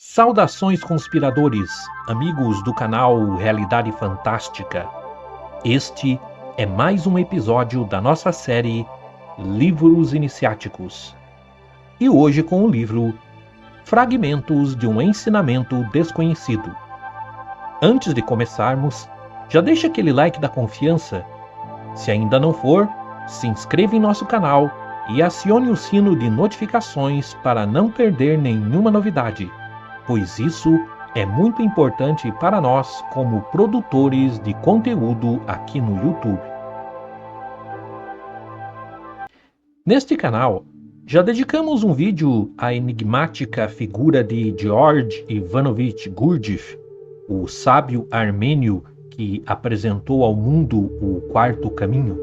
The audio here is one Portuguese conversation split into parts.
Saudações conspiradores, amigos do canal Realidade Fantástica. Este é mais um episódio da nossa série Livros Iniciáticos. E hoje com o livro Fragmentos de um Ensinamento Desconhecido. Antes de começarmos, já deixa aquele like da confiança. Se ainda não for, se inscreva em nosso canal e acione o sino de notificações para não perder nenhuma novidade, pois isso é muito importante para nós como produtores de conteúdo aqui no YouTube. Neste canal, já dedicamos um vídeo à enigmática figura de George Ivanovich Gurdjieff, o sábio armênio que apresentou ao mundo o quarto caminho.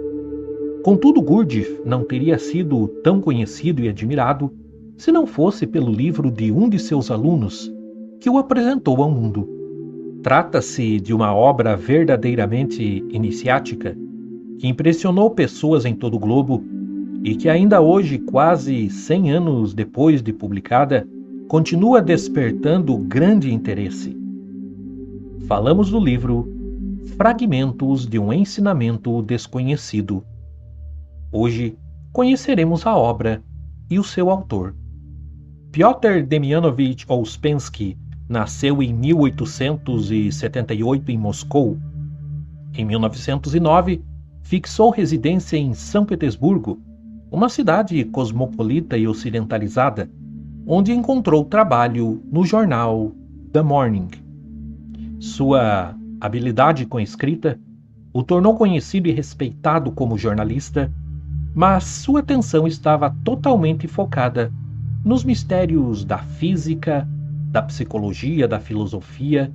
Contudo, Gurdjieff não teria sido tão conhecido e admirado se não fosse pelo livro de um de seus alunos, que o apresentou ao mundo. Trata-se de uma obra verdadeiramente iniciática, que impressionou pessoas em todo o globo e que ainda hoje, quase 100 anos depois de publicada, continua despertando grande interesse. Falamos do livro Fragmentos de um Ensinamento Desconhecido. Hoje conheceremos a obra e o seu autor. Piotr Demianovich Ouspensky nasceu em 1878 em Moscou. Em 1909, fixou residência em São Petersburgo, uma cidade cosmopolita e ocidentalizada, onde encontrou trabalho no jornal The Morning. Sua habilidade com a escrita o tornou conhecido e respeitado como jornalista, mas sua atenção estava totalmente focada nos mistérios da física, da psicologia, da filosofia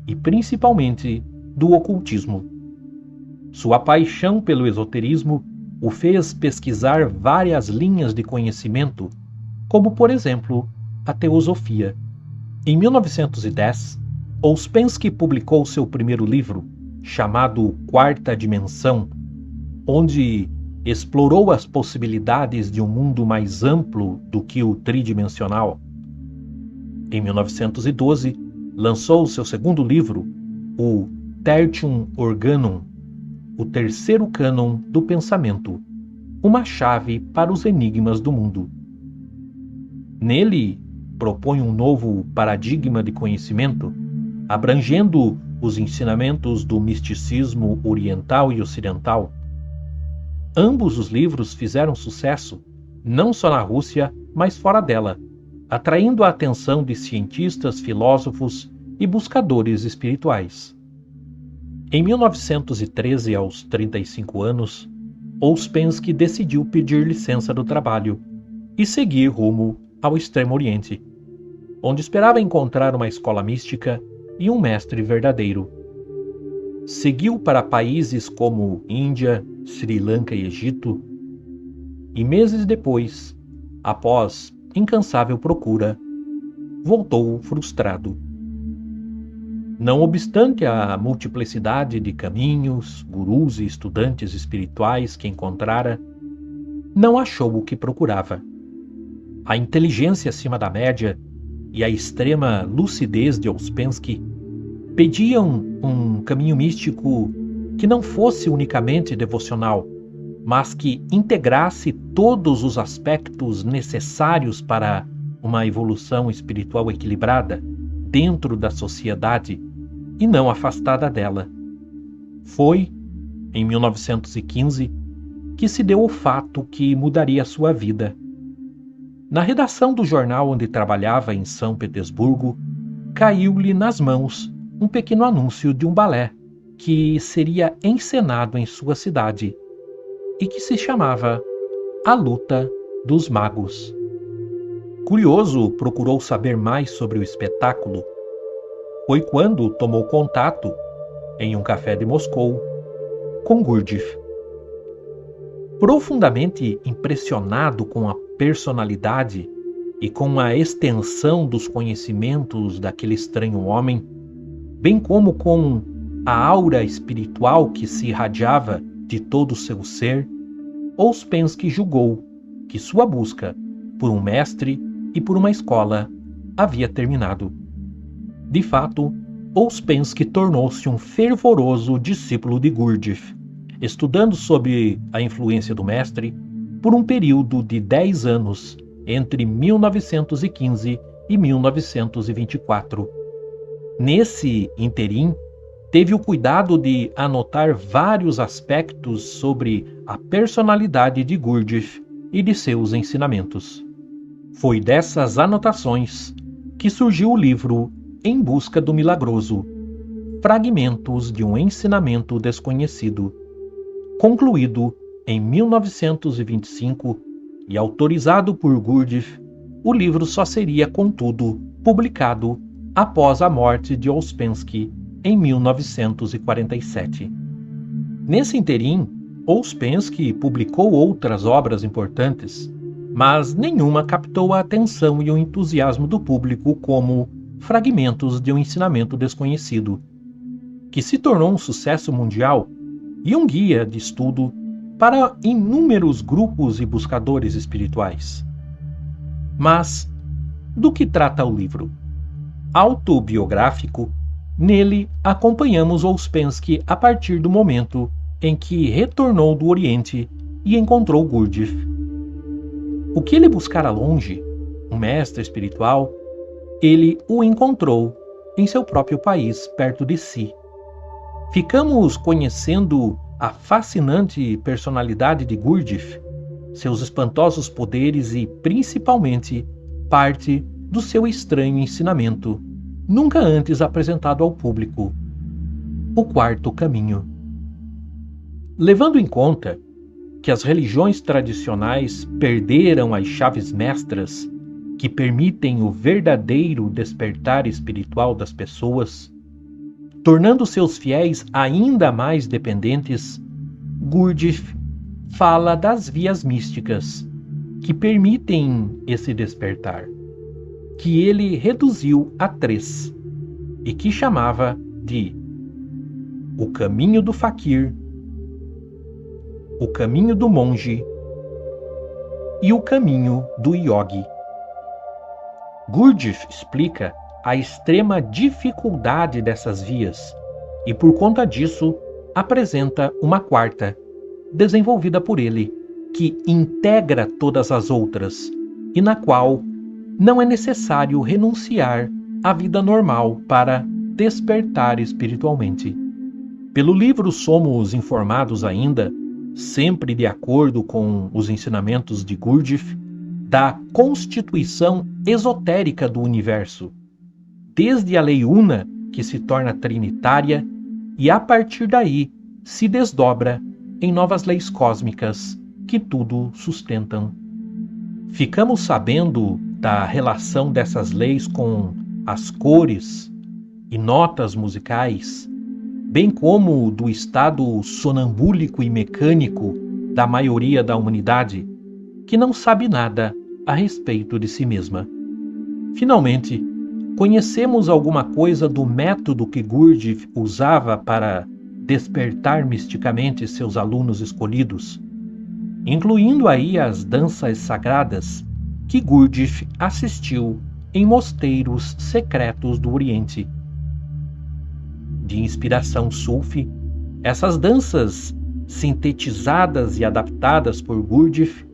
e principalmente do ocultismo. Sua paixão pelo esoterismo o fez pesquisar várias linhas de conhecimento, como por exemplo a teosofia. Em 1910, Ouspensky publicou seu primeiro livro, chamado Quarta Dimensão, onde explorou as possibilidades de um mundo mais amplo do que o tridimensional. Em 1912, lançou seu segundo livro, o Tertium Organum, o terceiro cânon do pensamento, uma chave para os enigmas do mundo. Nele, propõe um novo paradigma de conhecimento, abrangendo os ensinamentos do misticismo oriental e ocidental. Ambos os livros fizeram sucesso, não só na Rússia, mas fora dela, atraindo a atenção de cientistas, filósofos e buscadores espirituais. Em 1913, aos 35 anos, Ouspensky decidiu pedir licença do trabalho e seguir rumo ao Extremo Oriente, onde esperava encontrar uma escola mística e um mestre verdadeiro. Seguiu para países como Índia, Sri Lanka e Egito, e meses depois, após incansável procura, voltou frustrado. Não obstante a multiplicidade de caminhos, gurus e estudantes espirituais que encontrara, não achou o que procurava. A inteligência acima da média e a extrema lucidez de Ouspensky pediam um caminho místico que não fosse unicamente devocional, mas que integrasse todos os aspectos necessários para uma evolução espiritual equilibrada dentro da sociedade e não afastada dela. Foi, em 1915, que se deu o fato que mudaria sua vida. Na redação do jornal onde trabalhava em São Petersburgo, caiu-lhe nas mãos um pequeno anúncio de um balé que seria encenado em sua cidade e que se chamava A Luta dos Magos. Curioso, procurou saber mais sobre o espetáculo. Foi quando tomou contato, em um café de Moscou, com Gurdjieff. Profundamente impressionado com a personalidade e com a extensão dos conhecimentos daquele estranho homem, bem como com a aura espiritual que se irradiava de todo o seu ser, Ouspensky julgou que sua busca por um mestre e por uma escola havia terminado. De fato, Ouspensky tornou-se um fervoroso discípulo de Gurdjieff, estudando sob a influência do mestre por um período de 10 anos, entre 1915 e 1924. Nesse interim, teve o cuidado de anotar vários aspectos sobre a personalidade de Gurdjieff e de seus ensinamentos. Foi dessas anotações que surgiu o livro Em Busca do Milagroso, Fragmentos de um Ensinamento Desconhecido, concluído em 1925 e autorizado por Gurdjieff. O livro só seria, contudo, publicado após a morte de Ouspensky em 1947. Nesse interim, Ouspensky publicou outras obras importantes, mas nenhuma captou a atenção e o entusiasmo do público como Fragmentos de um Ensinamento Desconhecido, que se tornou um sucesso mundial e um guia de estudo para inúmeros grupos e buscadores espirituais. Mas do que trata o livro? Autobiográfico, nele acompanhamos Ouspensky a partir do momento em que retornou do Oriente e encontrou Gurdjieff. O que ele buscara longe, um mestre espiritual, ele o encontrou em seu próprio país, perto de si. Ficamos conhecendo a fascinante personalidade de Gurdjieff, seus espantosos poderes e, principalmente, parte do seu estranho ensinamento, nunca antes apresentado ao público: o quarto caminho. Levando em conta que as religiões tradicionais perderam as chaves mestras que permitem o verdadeiro despertar espiritual das pessoas, tornando seus fiéis ainda mais dependentes, Gurdjieff fala das vias místicas que permitem esse despertar, que ele reduziu a 3 e que chamava de o caminho do faquir, o caminho do monge e o caminho do yogi. Gurdjieff explica a extrema dificuldade dessas vias e, por conta disso, apresenta uma quarta, desenvolvida por ele, que integra todas as outras e na qual não é necessário renunciar à vida normal para despertar espiritualmente. Pelo livro somos informados ainda, sempre de acordo com os ensinamentos de Gurdjieff, da constituição esotérica do universo, desde a lei una, que se torna trinitária, e a partir daí se desdobra em novas leis cósmicas que tudo sustentam. Ficamos sabendo da relação dessas leis com as cores e notas musicais, bem como do estado sonambúlico e mecânico da maioria da humanidade, que não sabe nada a respeito de si mesma. Finalmente, conhecemos alguma coisa do método que Gurdjieff usava para despertar misticamente seus alunos escolhidos, incluindo aí as danças sagradas que Gurdjieff assistiu em mosteiros secretos do Oriente. De inspiração sufi, essas danças, sintetizadas e adaptadas por Gurdjieff,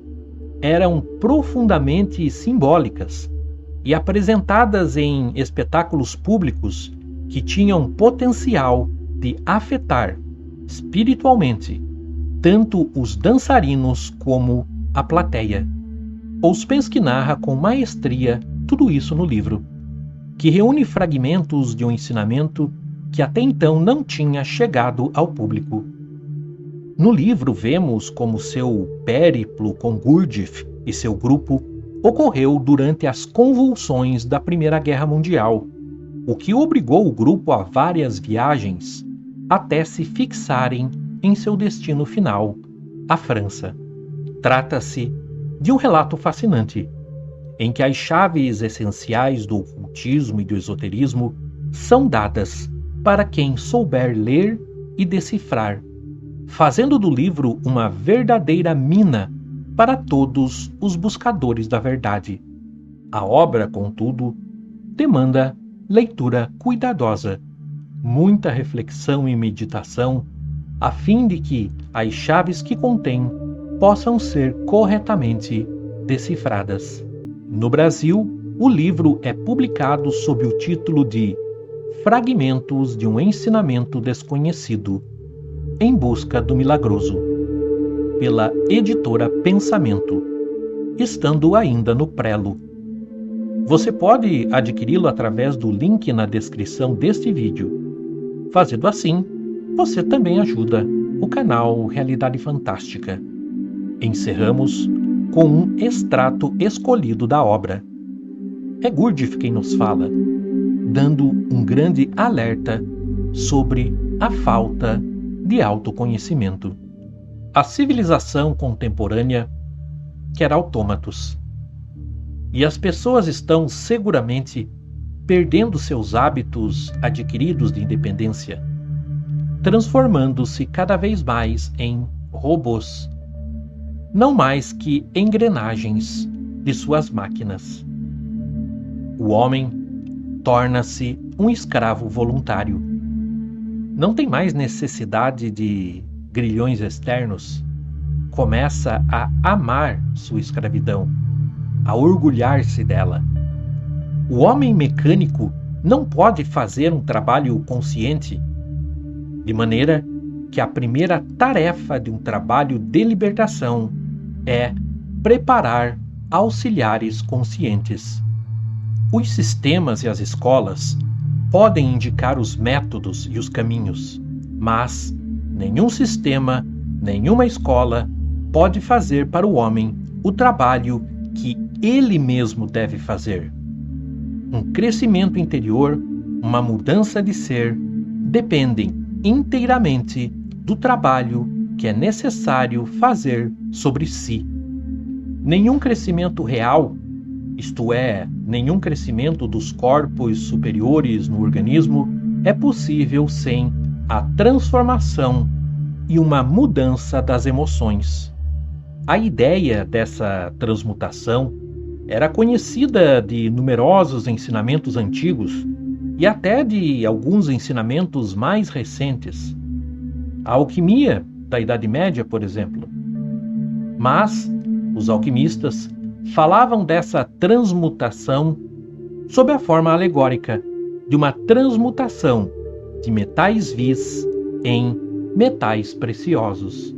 eram profundamente simbólicas e apresentadas em espetáculos públicos que tinham potencial de afetar espiritualmente tanto os dançarinos como a plateia. Ouspensky narra com maestria tudo isso no livro, que reúne fragmentos de um ensinamento que até então não tinha chegado ao público. No livro vemos como seu périplo com Gurdjieff e seu grupo ocorreu durante as convulsões da Primeira Guerra Mundial, o que obrigou o grupo a várias viagens até se fixarem em seu destino final, a França. Trata-se de um relato fascinante, em que as chaves essenciais do ocultismo e do esoterismo são dadas para quem souber ler e decifrar, fazendo do livro uma verdadeira mina para todos os buscadores da verdade. A obra, contudo, demanda leitura cuidadosa, muita reflexão e meditação, a fim de que as chaves que contém possam ser corretamente decifradas. No Brasil, o livro é publicado sob o título de Fragmentos de um Ensinamento Desconhecido, em Busca do Milagroso, pela editora Pensamento, estando ainda no prelo. Você pode adquiri-lo através do link na descrição deste vídeo. Fazendo assim, você também ajuda o canal Realidade Fantástica. Encerramos com um extrato escolhido da obra. É Gurdjieff quem nos fala, dando um grande alerta sobre a falta de autoconhecimento. A civilização contemporânea quer autômatos. E as pessoas estão seguramente perdendo seus hábitos adquiridos de independência, transformando-se cada vez mais em robôs, não mais que engrenagens de suas máquinas. O homem torna-se um escravo voluntário. Não tem mais necessidade de grilhões externos. Começa a amar sua escravidão, a orgulhar-se dela. O homem mecânico não pode fazer um trabalho consciente, de maneira que a primeira tarefa de um trabalho de libertação é preparar auxiliares conscientes. Os sistemas e as escolas podem indicar os métodos e os caminhos, mas nenhum sistema, nenhuma escola pode fazer para o homem o trabalho que ele mesmo deve fazer. Um crescimento interior, uma mudança de ser, dependem inteiramente do trabalho que é necessário fazer sobre si. Nenhum crescimento real, isto é, nenhum crescimento dos corpos superiores no organismo, é possível sem a transformação e uma mudança das emoções. A ideia dessa transmutação era conhecida de numerosos ensinamentos antigos e até de alguns ensinamentos mais recentes. A alquimia da Idade Média, por exemplo. Mas os alquimistas falavam dessa transmutação sob a forma alegórica de uma transmutação de metais vis em metais preciosos.